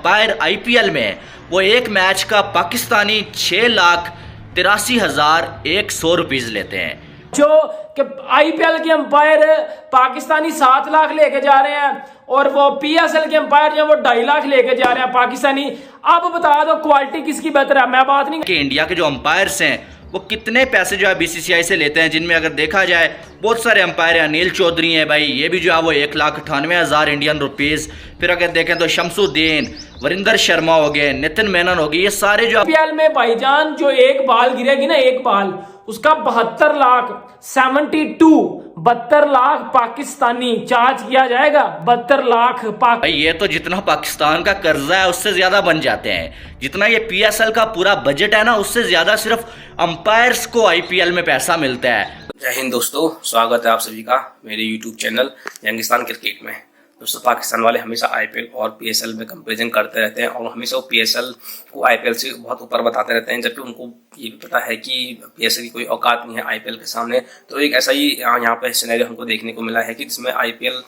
Umpire IPL में है वो एक मैच का पाकिस्तानी 6,83,100 रुपीज लेते हैं। जो कि आईपीएल के अंपायर पाकिस्तानी 7 लाख लेके जा रहे हैं और वो पीएसएल के अंपायर जो वो 2.5 लाख लेके जा रहे हैं पाकिस्तानी। अब बता दो क्वालिटी किसकी बेहतर है। मैं बात नहीं कि इंडिया के जो अंपायर्स हैं वो कितने पैसे जो है बीसीसीआई से लेते हैं, जिनमें अगर देखा जाए बहुत सारे अंपायर हैं। अनिल चौधरी हैं भाई, ये भी जो है वो 1,98,000 इंडियन रुपीज़। फिर अगर देखें तो शमसुद्दीन, वरिंदर शर्मा हो गए, नितिन मेनन हो गए, ये सारे जो आईपीएल में भाईजान जो एक बाल गिरेगी ना, एक बाल उसका 72 लाख 72 लाख पाकिस्तानी चार्ज किया जाएगा। 72 लाख भाई ये तो जितना पाकिस्तान का कर्जा है उससे ज्यादा बन जाते हैं। जितना ये पीएसएल का पूरा बजट है ना, उससे ज्यादा सिर्फ अंपायर्स को आईपीएल में पैसा मिलता है। जय हिंद दोस्तों, स्वागत है आप सभी का मेरे यूट्यूब चैनल यंगिस्तान क्रिकेट में। दोस्तों, पाकिस्तान वाले हमेशा आईपीएल और पीएसएल में कंपैरिजन करते रहते हैं और हमेशा वो पीएसएल को आईपीएल से बहुत ऊपर बताते रहते हैं, जबकि उनको ये भी पता है कि पीएसएल की कोई औकात नहीं है आईपीएल के सामने। तो एक ऐसा ही यहाँ पे सिनेरियो हमको देखने को मिला है कि जिसमें आईपीएल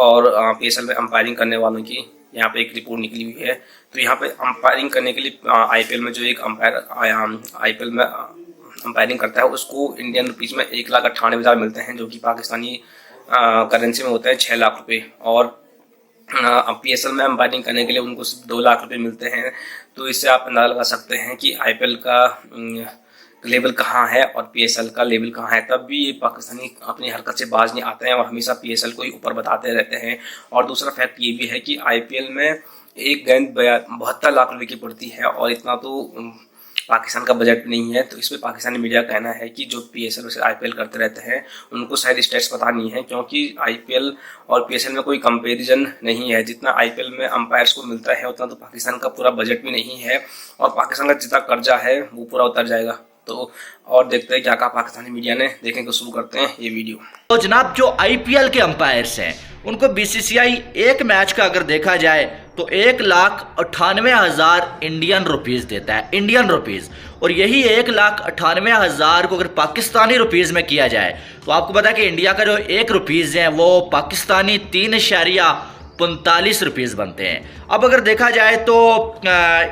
और पीएसएल में अंपायरिंग करने वालों की यहाँ पे एक रिपोर्ट निकली हुई है। तो यहाँ पे अंपायरिंग करने के लिए आईपीएल में जो एक अंपायर आईपीएल में अंपायरिंग करता है उसको इंडियन रुपीज़ में 1,98,000 मिलते हैं, जो कि पाकिस्तानी करेंसी में होता है 6 लाख रुपए। और पीएसएल में अंपायरिंग करने के लिए उनको सिर्फ 2 लाख रुपए मिलते हैं। तो इससे आप अंदाजा लगा सकते हैं कि आईपीएल का लेवल कहाँ है और पीएसएल का लेवल कहाँ है। तब भी ये पाकिस्तानी अपनी हरकत से बाज नहीं आते हैं और हमेशा पीएसएल को ही ऊपर बताते रहते हैं। और दूसरा फैक्ट ये भी है कि आईपीएल में एक गेंद 72 लाख रुपए की पड़ती है और इतना तो पाकिस्तान का बजट नहीं है। तो इसमें पाकिस्तानी मीडिया का कहना है कि जो पीएसएल और आईपीएल करते रहते हैं उनको शायद स्टेट्स पता नहीं है, क्योंकि आईपीएल और पीएसएल में कोई कंपैरिजन नहीं है। जितना आईपीएल में अंपायर्स को मिलता है उतना तो पाकिस्तान का पूरा बजट भी नहीं है और पाकिस्तान का जितना कर्जा है वो पूरा उतर जाएगा। तो और देखते हैं क्या कहा पाकिस्तानी मीडिया ने, देखने को शुरू करते हैं ये वीडियो। तो जनाब, जो आईपीएल के अंपायर्स हैं उनको बीसीसीआई एक मैच का अगर देखा जाए तो 1,98,000 इंडियन रुपीज देता है, इंडियन रुपीज। और यही 1,98,000 को अगर पाकिस्तानी रुपीज में किया जाए तो आपको पता है कि इंडिया का जो 1 रुपीज है वो पाकिस्तानी 3.45 रुपीज बनते हैं। अब अगर देखा जाए तो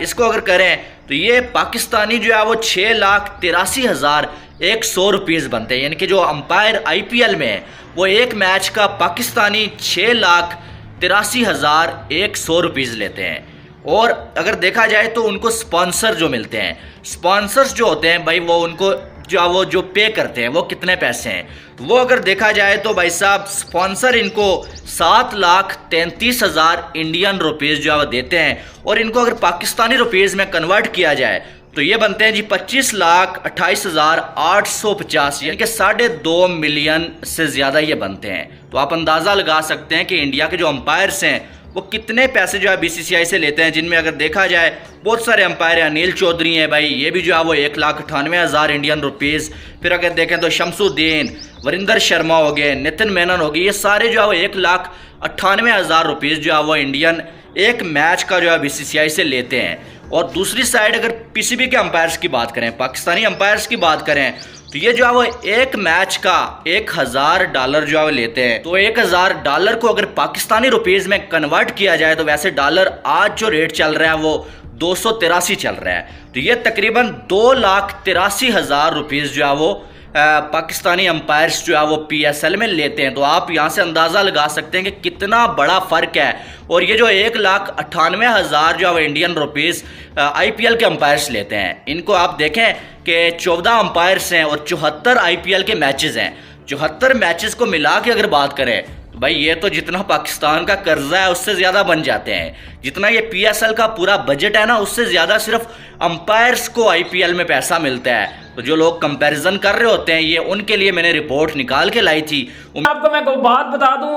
इसको अगर करें तो ये पाकिस्तानी जो है वो 6,83,100 रुपीज बनते हैं। यानी कि जो अंपायर आईपीएल में है वो एक मैच का पाकिस्तानी 6,83,100 रुपीज लेते हैं। और अगर देखा जाए तो उनको स्पॉन्सर जो मिलते हैं, स्पॉन्सर्स जो होते हैं भाई, वो उनको जो पे करते हैं वो कितने पैसे हैं, वो अगर देखा जाए तो भाई साहब स्पॉन्सर इनको 7,33,000 इंडियन रुपीज़ जो है वो देते हैं। और इनको अगर पाकिस्तानी रुपीज़ में कन्वर्ट किया जाए तो ये बनते हैं जी 25,28,850, यानी कि 2.5 मिलियन से ज़्यादा ये बनते हैं। तो आप अंदाज़ा लगा सकते हैं कि इंडिया के जो अंपायर्स हैं वो कितने पैसे जो है बीसीसीआई से लेते हैं, जिनमें अगर देखा जाए बहुत सारे अंपायर हैं। अनिल चौधरी हैं भाई, ये भी जो है वो 1,98,000 इंडियन रुपीज़। फिर अगर देखें तो शमसुद्दीन, वरिंदर शर्मा हो गए, नितिन मेनन हो गए, ये सारे जो है वो 1,98,000 रुपीज़ जो है वो इंडियन एक मैच का जो है बीसीसीआई से लेते हैं। और दूसरी साइड अगर पीसीबी के अंपायर्स की बात करें, पाकिस्तानी अंपायर्स की बात करें, तो ये जो है वो एक मैच का $1,000 जो है वो लेते हैं। तो $1,000 को अगर पाकिस्तानी रुपीज़ में कन्वर्ट किया जाए तो वैसे डॉलर आज जो रेट चल रहा है वो 283 चल रहा है। तो ये तकरीबन 2,83,000 रुपीज़ जो है वो पाकिस्तानी अंपायर्स जो है वो पीएसएल में लेते हैं। तो आप यहाँ से अंदाज़ा लगा सकते हैं कि कितना बड़ा फ़र्क है। और ये जो 1,98,000 जो है इंडियन रुपीज़ आईपीएल के अंपायर्स लेते हैं, इनको आप देखें कि 14 अंपायर्स हैं और 74 आईपीएल के मैचेस हैं। 74 मैचेस को मिला के अगर बात करें तो भाई ये तो जितना पाकिस्तान का कर्जा है उससे ज़्यादा बन जाते हैं। जितना ये पीएसएल का पूरा बजट है ना, उससे ज़्यादा सिर्फ अंपायर्स को आईपीएल में पैसा मिलता है। तो जो लोग कंपैरिजन कर रहे होते हैं, ये उनके लिए मैंने रिपोर्ट निकाल के लाई थी। आपको मैं कोई बात बता दूं,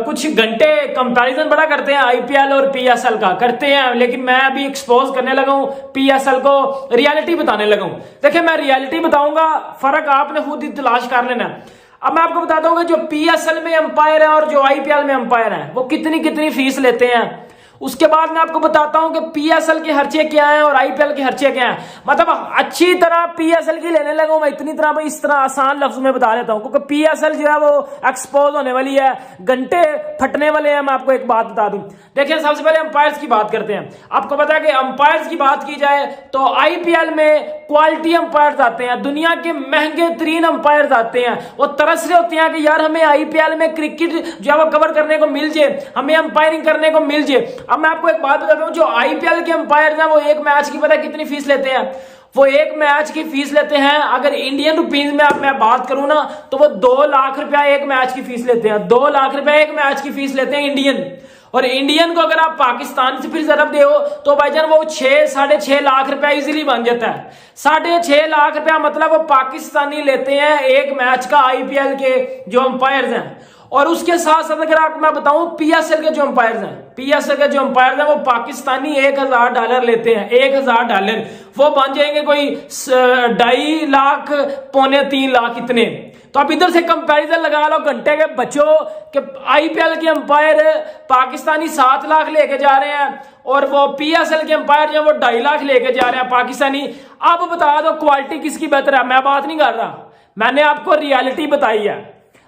कुछ घंटे कंपैरिजन बड़ा करते हैं आईपीएल और पीएसएल का करते हैं, लेकिन मैं अभी एक्सपोज करने लगा हूं पीएसएल को, रियलिटी बताने लगा हूं। देखिए, मैं रियलिटी बताऊंगा, फर्क आपने खुद ही तलाश कर लेना। अब मैं आपको बता दूंगा जो पीएसएल में अंपायर है और जो आईपीएल में अंपायर है वो कितनी फीस लेते हैं। उसके बाद मैं आपको बताता हूं कि पीएसएल के खर्चे क्या हैं और आईपीएल के खर्चे क्या हैं। मतलब अच्छी तरह पीएसएल की लेने लगा मैं इतनी तरह, इस तरह आसान लफ्ज में बता देता हूं, क्योंकि पीएसएल जो है वो एक्सपोज होने वाली है, घंटे फटने वाले हैं। मैं आपको एक बात बता दूं, देखिए सबसे पहले अंपायर्स की बात करते हैं। आपको पता है कि अंपायर्स की बात की जाए तो आईपीएल में क्वालिटी अंपायर्स आते हैं, दुनिया के महंगे तरीन अंपायर्स आते हैं। वो तरस रहे होते हैं कि यार हमें आईपीएल में क्रिकेट जो है वो कवर करने को मिल जाए, हमें अंपायरिंग करने को मिल जाए। अब मैं आपको एक बात बताता हूं, जो आईपीएल के अंपायर्स हैं वो एक मैच की पता कितनी फीस लेते हैं? वो एक मैच की फीस लेते हैं, अगर इंडियन रुपीज में मैं बात करूं ना तो वो 2 लाख रुपया एक मैच की फीस लेते हैं। 2 लाख रुपया एक मैच की फीस लेते हैं इंडियन। और इंडियन को अगर आप पाकिस्तान से फिर जरब दे तो भाईजान वो 6-6.5 लाख रुपया इजीली बन जाता है। 6.5 लाख रुपया मतलब वो पाकिस्तानी लेते हैं एक मैच का आईपीएल के जो अंपायर्स हैं। और उसके साथ साथ अगर आपको मैं बताऊं पीएसएल के जो अंपायर्स हैं, पीएसएल के जो अंपायर्स हैं वो पाकिस्तानी $1000 लेते हैं। $1000 वो बन जाएंगे कोई 2.5 लाख, 2.25 लाख इतने। तो आप इधर से कंपैरिजन लगा लो घंटे के बच्चों के आईपीएल के अंपायर पाकिस्तानी 7 लाख लेके जा रहे हैं और वो पीएसएल के अंपायर जो वो 2.5 लाख लेके जा रहे हैं पाकिस्तानी। अब बता दो क्वालिटी किसकी बेहतर है? मैं बात नहीं कर रहा, मैंने आपको रियलिटी बताई है।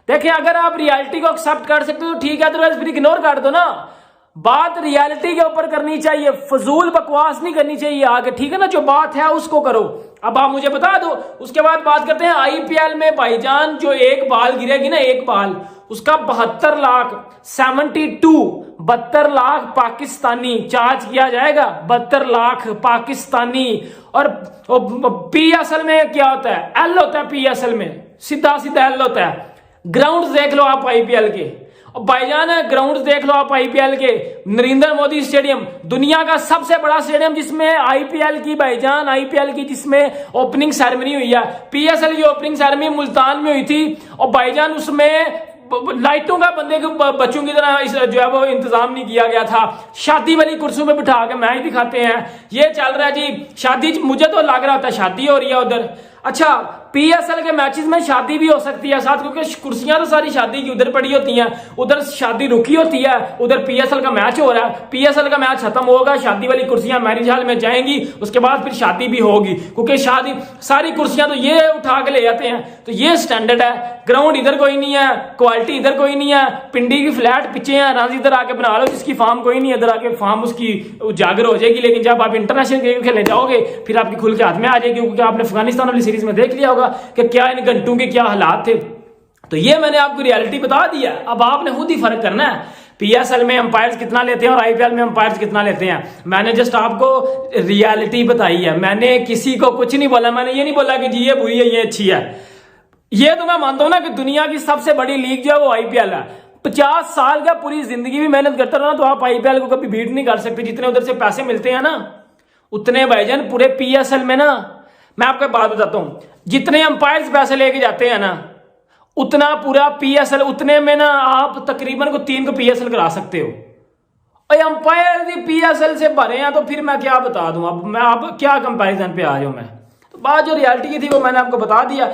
देखिए अगर आप रियलिटी को एक्सेप्ट कर सकते हो तो ठीक है, अदरवाइज फिर इग्नोर कर दो ना। बात रियलिटी के ऊपर करनी चाहिए, फजूल बकवास नहीं करनी चाहिए आगे, ठीक है ना? जो बात है उसको करो। अब आप मुझे बता दो, उसके बाद बात करते हैं आईपीएल में भाईजान जो एक बाल गिरेगी ना, एक बाल उसका 72 लाख 72 लाख पाकिस्तानी चार्ज किया जाएगा। 72 लाख पाकिस्तानी। और पीएसएल में क्या होता है? एल होता है पीएसएल में, सीधा सीधा एल होता है। ग्राउंड देख लो आप आईपीएल के, और भाईजान ग्राउंड देख लो आप आईपीएल के। नरेंद्र मोदी स्टेडियम दुनिया का सबसे बड़ा स्टेडियम जिसमें आईपीएल की भाईजान आईपीएल की जिसमें ओपनिंग सेरेमनी हुई है। पीएसएल की ओपनिंग सेरेमनी मुल्तान में हुई थी और भाईजान उसमें लाइटों का बंदे के बच्चों की तरह जो है वो इंतजाम नहीं किया गया था। शादी वाली कुर्सियों में बिठा के मैच दिखाते हैं, ये चल रहा है जी शादी। मुझे तो लग रहा होता है शादी हो रही है उधर। अच्छा पीएसएल के मैचेस में शादी भी हो सकती है साथ, क्योंकि कुर्सियां तो सारी शादी की उधर पड़ी होती हैं, उधर शादी रुकी होती है, उधर पीएसएल का मैच हो रहा है। पीएसएल का मैच खत्म होगा, शादी वाली कुर्सियां मैरिज हॉल में जाएंगी, उसके बाद फिर शादी भी होगी, क्योंकि शादी सारी कुर्सियां तो ये उठा के ले जाते हैं। तो ये स्टैंडर्ड है। ग्राउंड इधर कोई नहीं है, क्वालिटी इधर कोई नहीं है, पिंडी की फ्लैट पीछे है, राजी इधर आके बना लो, जिसकी फार्म कोई नहीं है इधर आके फार्म उसकी उजागर हो जाएगी। लेकिन जब आप इंटरनेशनल गेम खेलने जाओगे फिर आपकी खुल के हाथ में आ जाएगी, क्योंकि आपने अफगानिस्तान वाली सीरीज में देख लिया होगा कि क्या इन घंटों के क्या हालात थे। तो ये मैंने आपको रियलिटी बता दिया, अब आपने खुद ही फर्क करना है पीएसएल में अंपायर्स कितना लेते हैं और आईपीएल में अंपायर्स कितना लेते हैं। मैंने जस्ट आपको रियलिटी बताई है, मैंने किसी को कुछ नहीं बोला। मैंने ये नहीं बोला कि जी ये बुरी है ये अच्छी है। ये तो मैं मानता हूं ना कि दुनिया की सबसे बड़ी लीग जो है वो आईपीएल है। 50 साल का पूरी जिंदगी भी मेहनत करते रहो ना तो आप आईपीएल को कभी बीट नहीं कर सकते। जितने उधर से पैसे मिलते हैं ना उतने भाईजान पूरे पीएसएल में ना, मैं आपको बात बताता हूं, जितने अंपायर्स पैसे लेके जाते हैं ना उतना पूरा पीएसएल, उतने में ना आप तकरीबन को 3 को पीएसएल करा सकते हो। और अंपायर पीएसएल से भरे हैं तो फिर मैं क्या बता दूं। अब मैं अब क्या कंपैरिजन पे आ रहा हूं मैं। तो बात जो रियलिटी की थी वो मैंने आपको बता दिया।